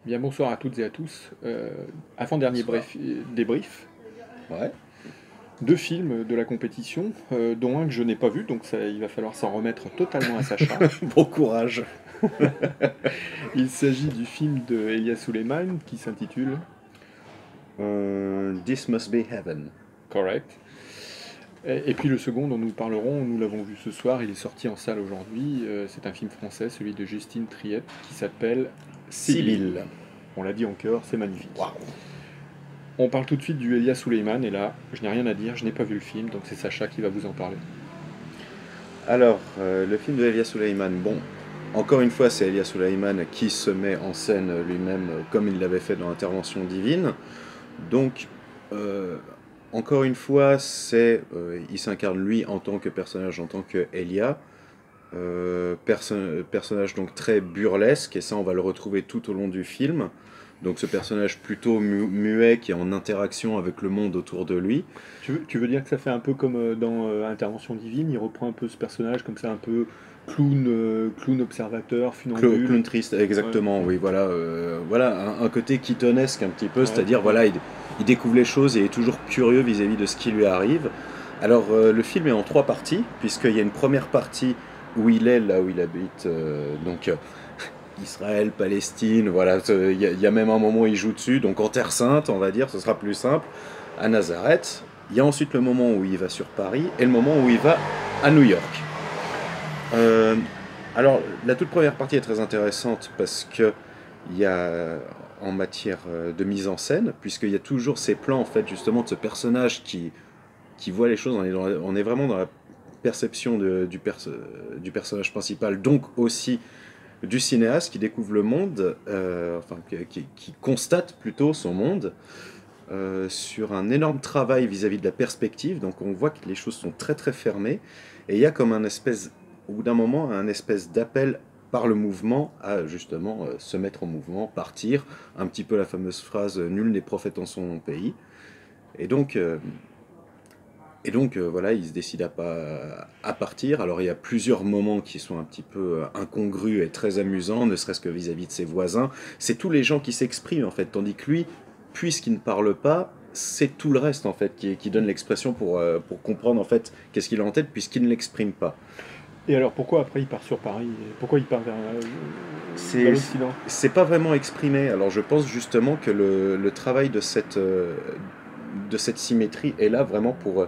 Bien, bonsoir à toutes et à tous. Avant-dernier Bonsoir. débrief, Ouais. deux films de la compétition, dont un que je n'ai pas vu, donc il va falloir s'en remettre totalement à Sacha. Bon courage. Il s'agit du film de Elia Suleiman qui s'intitule This must be heaven. Correct. Et puis le second dont nous parlerons, nous l'avons vu ce soir, il est sorti en salle aujourd'hui. C'est un film français, celui de Justine Triet, qui s'appelle Sibylle. Sibylle. On l'a dit en chœur, c'est magnifique. Waouh. On parle tout de suite du Elia Suleiman, et là, je n'ai rien à dire, je n'ai pas vu le film, donc c'est Sacha qui va vous en parler. Alors, le film de Elia Suleiman, bon, encore une fois, c'est Elia Suleiman qui se met en scène lui-même comme il l'avait fait dans Intervention divine. Donc, euh, encore une fois, il s'incarne lui en tant que personnage, en tant que Elia. Personnage donc très burlesque, et ça on va le retrouver tout au long du film. Donc ce personnage plutôt muet qui est en interaction avec le monde autour de lui. Tu veux dire que ça fait un peu comme dans Intervention divine, il reprend un peu ce personnage comme ça, un peu clown, clown observateur, funambule. Clown triste, Ouais, exactement, oui, voilà, voilà un côté keatonesque un petit peu, ouais, c'est-à-dire voilà, il découvre les choses et est toujours curieux vis-à-vis de ce qui lui arrive. Alors le film est en trois parties, puisqu'il y a une première partie où il est là où il habite, Israël, Palestine, voilà, il y a même un moment où il joue dessus, donc en Terre Sainte, on va dire, ce sera plus simple, à Nazareth. Il y a ensuite le moment où il va sur Paris et le moment où il va à New York. Euh, alors, la toute première partie est très intéressante parce que il y a en matière de mise en scène, puisqu'il y a toujours ces plans en fait justement de ce personnage qui voit les choses. On est vraiment dans la perception du personnage principal, donc aussi du cinéaste qui découvre le monde, enfin qui constate plutôt son monde. Sur un énorme travail vis-à-vis de la perspective, donc on voit que les choses sont très très fermées, et il y a comme un espèce, au bout d'un moment, un espèce d'appel par le mouvement à justement se mettre en mouvement, partir, un petit peu la fameuse phrase nul n'est prophète en son pays, et donc, voilà, il se décide à partir. Alors il y a plusieurs moments qui sont un petit peu incongrus et très amusants, ne serait-ce que vis-à-vis de ses voisins. C'est tous les gens qui s'expriment en fait, tandis que lui, puisqu'il ne parle pas, c'est tout le reste en fait qui donne l'expression pour comprendre en fait qu'est-ce qu'il a en tête puisqu'il ne l'exprime pas. Et alors pourquoi après il part sur Paris? Pourquoi il part vers C'est l'Occident? c'est pas vraiment exprimé. Alors je pense justement que le travail de cette symétrie est là vraiment pour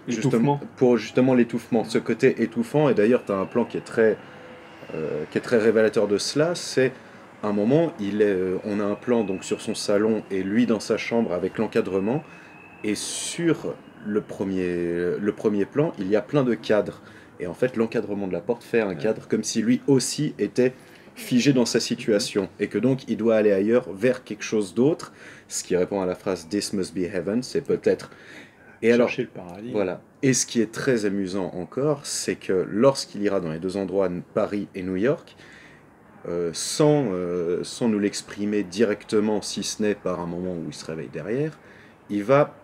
L'étouffement? pour justement l'étouffement, ce côté étouffant. Et d'ailleurs, tu as un plan qui est très révélateur de cela. C'est un moment, on a un plan donc sur son salon et lui dans sa chambre avec l'encadrement. Et sur le premier plan, il y a plein de cadres. Et en fait, l'encadrement de la porte fait un cadre comme si lui aussi était figé dans sa Mhm. situation et que donc il doit aller ailleurs vers quelque chose d'autre, ce qui répond à la phrase This must be heaven, c'est peut-être. Et alors, Chercher le paradis. voilà. Et ce qui est très amusant encore, c'est que lorsqu'il ira dans les deux endroits, Paris et New York, sans nous l'exprimer directement, si ce n'est par un moment où il se réveille derrière, il va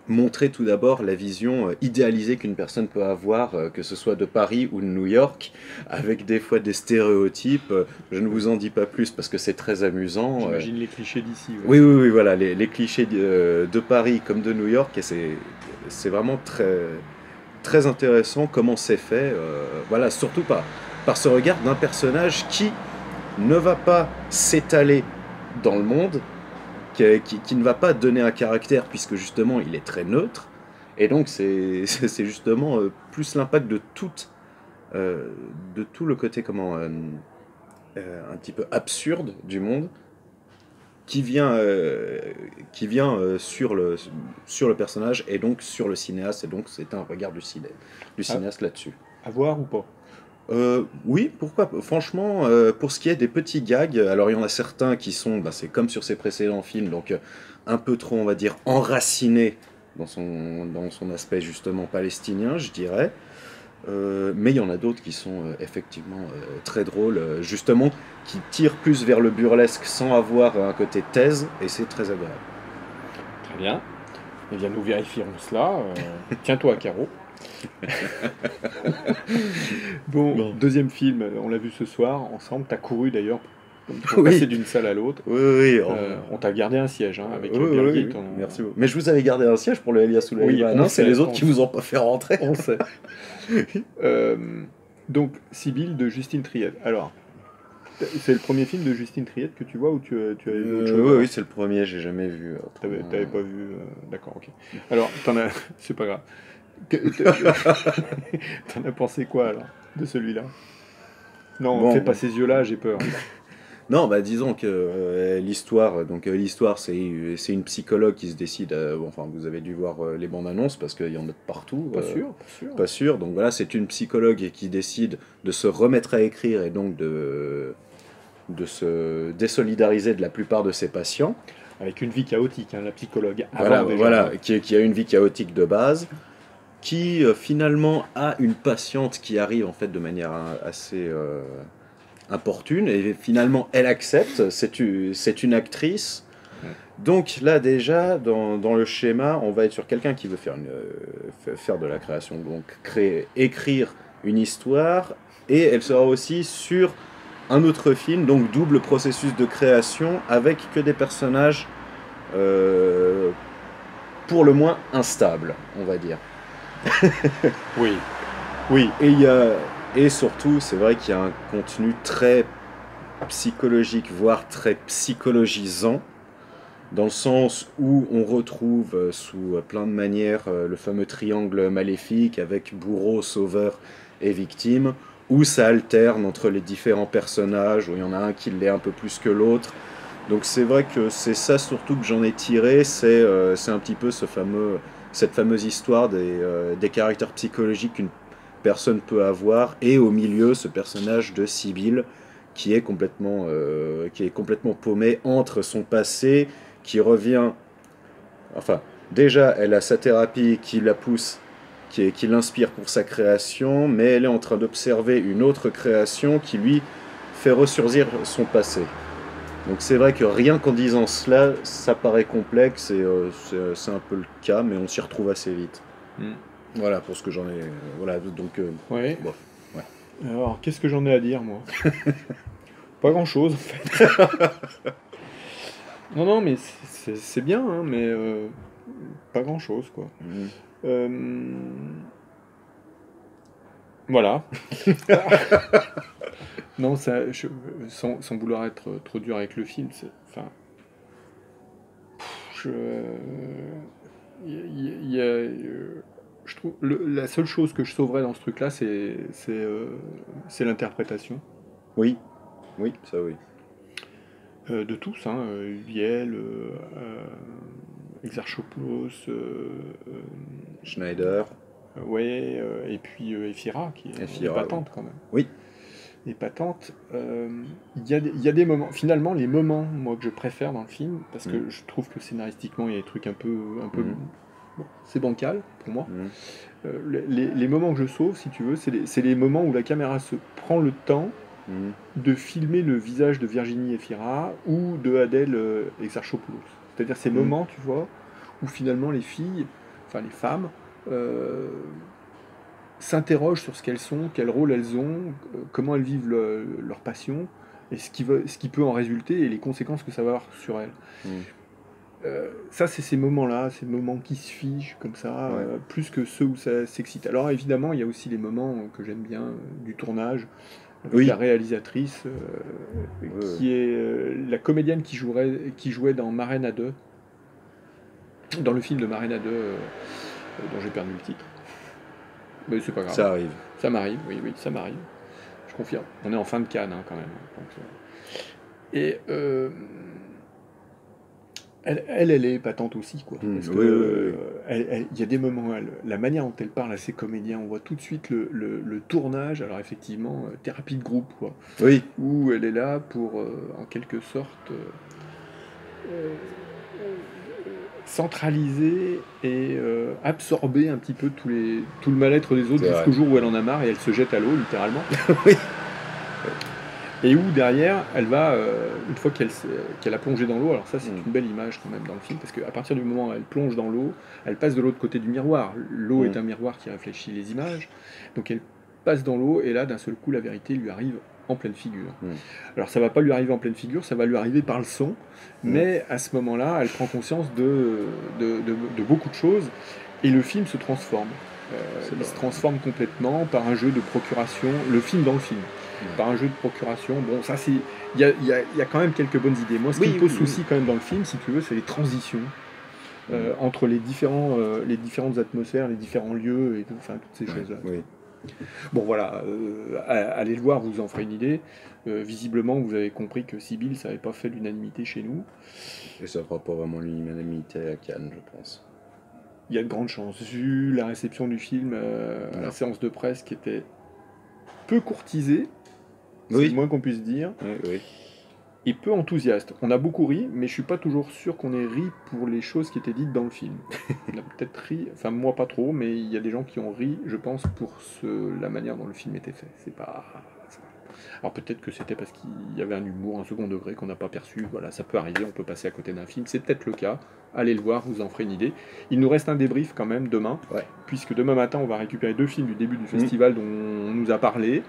montrer tout d'abord la vision idéalisée qu'une personne peut avoir, que ce soit de Paris ou de New York, avec des fois des stéréotypes. Je ne vous en dis pas plus parce que c'est très amusant. J'imagine les clichés d'ici, ouais. Oui, oui, oui, voilà, les clichés de Paris comme de New York, et c'est vraiment très, très intéressant comment c'est fait. Voilà, surtout par ce regard d'un personnage qui ne va pas s'étaler dans le monde, qui ne va pas donner un caractère puisque justement il est très neutre. Et donc c'est justement plus l'impact euh, de tout le côté un petit peu absurde du monde qui vient, sur le personnage et donc sur le cinéaste. Et donc c'est un regard du À, cinéaste là-dessus. à voir ou pas? Oui, pourquoi pas. Franchement, pour ce qui est des petits gags, alors il y en a certains qui sont, bah, c'est comme sur ses précédents films, donc un peu trop, on va dire, enracinés dans son aspect justement palestinien, je dirais. Mais il y en a d'autres qui sont effectivement très drôles, justement, qui tirent plus vers le burlesque sans avoir un côté thèse, et c'est très agréable. Très bien. Eh bien, nous vérifierons cela. Tiens-toi à carreau. Bon, Bon. deuxième film, on l'a vu ce soir ensemble. T'as couru d'ailleurs Comme pour passer d'une salle à l'autre. Oui. On t'a gardé un siège avec oui, Birgit. Merci beaucoup. Mais je vous avais gardé un siège pour le Elia Soulaïba. Non, c'est les autres qui vous ont pas fait rentrer. On sait. Donc, Sibylle de Justine Triet. Alors, c'est le premier film de Justine Triet que tu vois ou tu as vu autre chose? Oui, c'est le premier, j'ai jamais vu. T'avais pas vu. D'accord, ok. Alors, c'est pas grave. T'en as pensé quoi alors de celui-là? Non, fais pas ces yeux-là, j'ai peur. Non, disons que l'histoire, c'est une psychologue qui se décide. Enfin, vous avez dû voir les bandes annonces parce qu'il y en a de partout. Pas sûr. Donc voilà, c'est une psychologue qui décide de se remettre à écrire et donc de se désolidariser de la plupart de ses patients. Avec une vie chaotique, la psychologue. Qui a une vie chaotique de base, qui finalement a une patiente qui arrive en fait de manière assez importune, et finalement elle accepte, c'est une actrice. Donc là déjà, dans le schéma, on va être sur quelqu'un qui veut faire de la création, donc écrire une histoire, et elle sera aussi sur un autre film, donc double processus de création, avec que des personnages pour le moins instables, on va dire. Oui. Et surtout, c'est vrai qu'il y a un contenu très psychologique, voire très psychologisant, dans le sens où on retrouve sous plein de manières le fameux triangle maléfique avec bourreau, sauveur et victime, où ça alterne entre les différents personnages, où il y en a un qui l'est un peu plus que l'autre. Donc c'est vrai que c'est ça surtout que j'en ai tiré, c'est un petit peu cette fameuse histoire des caractères psychologiques qu'une personne peut avoir, et au milieu ce personnage de Sibylle qui est complètement paumé entre son passé qui revient, enfin déjà elle a sa thérapie qui la pousse, qui l'inspire pour sa création, mais elle est en train d'observer une autre création qui lui fait ressurgir son passé. Donc c'est vrai que rien qu'en disant cela, ça paraît complexe, et c'est un peu le cas, mais on s'y retrouve assez vite. Voilà pour ce que j'en ai. Voilà, donc. Ouais. Bon, ouais. Alors, qu'est-ce que j'en ai à dire, moi? Pas grand-chose, en fait. Non, mais c'est bien, mais pas grand-chose, quoi. Voilà. Non, sans vouloir être trop dur avec le film, je trouve la seule chose que je sauverais dans ce truc-là, c'est l'interprétation. Oui, ça oui. De tous, Huviel, Exarchopoulos, Schneider. Et puis Ephira, qui est épatante quand même. Oui. Épatante. Il y a des moments, finalement, les moments, moi, que je préfère dans le film, parce que je trouve que scénaristiquement, il y a des trucs un peu bon, c'est bancal pour moi. Les moments que je sauve, si tu veux, c'est les moments où la caméra se prend le temps de filmer le visage de Virginie Efira ou de Adèle Exarchopoulos. C'est-à-dire ces moments, tu vois, où finalement les filles, enfin les femmes, s'interrogent sur ce qu'elles sont, quel rôle elles ont, comment elles vivent leur passion, et ce qui peut en résulter, et les conséquences que ça va avoir sur elles. Ça, c'est ces moments-là, ces moments qui se figent comme ça, plus que ceux où ça s'excite. Alors évidemment, il y a aussi les moments que j'aime bien du tournage, avec la réalisatrice, qui est la comédienne qui jouait dans Marraine à deux, dans le film de Marraine à deux, dont j'ai perdu le titre. Mais c'est pas grave. Ça arrive. Ça m'arrive, oui, ça m'arrive. Je confirme. On est en fin de Cannes, quand même. Donc, et elle est épatante aussi, quoi. Parce que il y a des moments, la manière dont elle parle à ses comédiens, on voit tout de suite le tournage. Alors effectivement, thérapie de groupe, quoi. Oui. Où elle est là pour, en quelque sorte, centraliser et absorber un petit peu tout le mal-être des autres jusqu'au jour où elle en a marre et elle se jette à l'eau, littéralement. Oui. Et où derrière, elle va, une fois qu'elle a plongé dans l'eau, alors ça c'est une belle image quand même dans le film, parce qu'à partir du moment où elle plonge dans l'eau, elle passe de l'autre côté du miroir. L'eau est un miroir qui réfléchit les images, donc elle passe dans l'eau, et là d'un seul coup la vérité lui arrive en pleine figure. Mm. Alors ça va pas lui arriver en pleine figure, ça va lui arriver par le son, mais à ce moment-là, elle prend conscience de beaucoup de choses, et le film se transforme. Il se transforme complètement par un jeu de procuration, le film dans le film, par un jeu de procuration. Bon, ça c'est, il y a quand même quelques bonnes idées. Moi, ce qui me pose souci quand même dans le film, si tu veux, c'est les transitions entre les différentes atmosphères, les différents lieux, et tout, enfin toutes ces choses-là. Oui. Bon voilà, allez le voir, vous en ferez une idée. Visiblement, vous avez compris que Sibyl, ça n'avait pas fait l'unanimité chez nous. Et ça fera pas vraiment l'unanimité à Cannes, je pense. Il y a de grandes chances. Vu la réception du film, la séance de presse qui était peu courtisée, c'est le moins qu'on puisse dire, oui. et peu enthousiaste. On a beaucoup ri, mais je suis pas toujours sûr qu'on ait ri pour les choses qui étaient dites dans le film. On a peut-être ri, enfin moi pas trop, mais il y a des gens qui ont ri, je pense, pour la manière dont le film était fait. C'est pas... Alors peut-être que c'était parce qu'il y avait un humour, un second degré qu'on n'a pas perçu. Voilà, ça peut arriver, on peut passer à côté d'un film. C'est peut-être le cas. Allez le voir, vous en ferez une idée. Il nous reste un débrief quand même demain, puisque demain matin on va récupérer 2 films du début du festival dont on nous a parlé.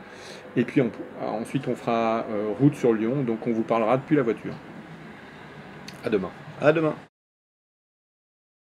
Et puis ensuite on fera route sur Lyon, donc on vous parlera depuis la voiture. À demain. À demain.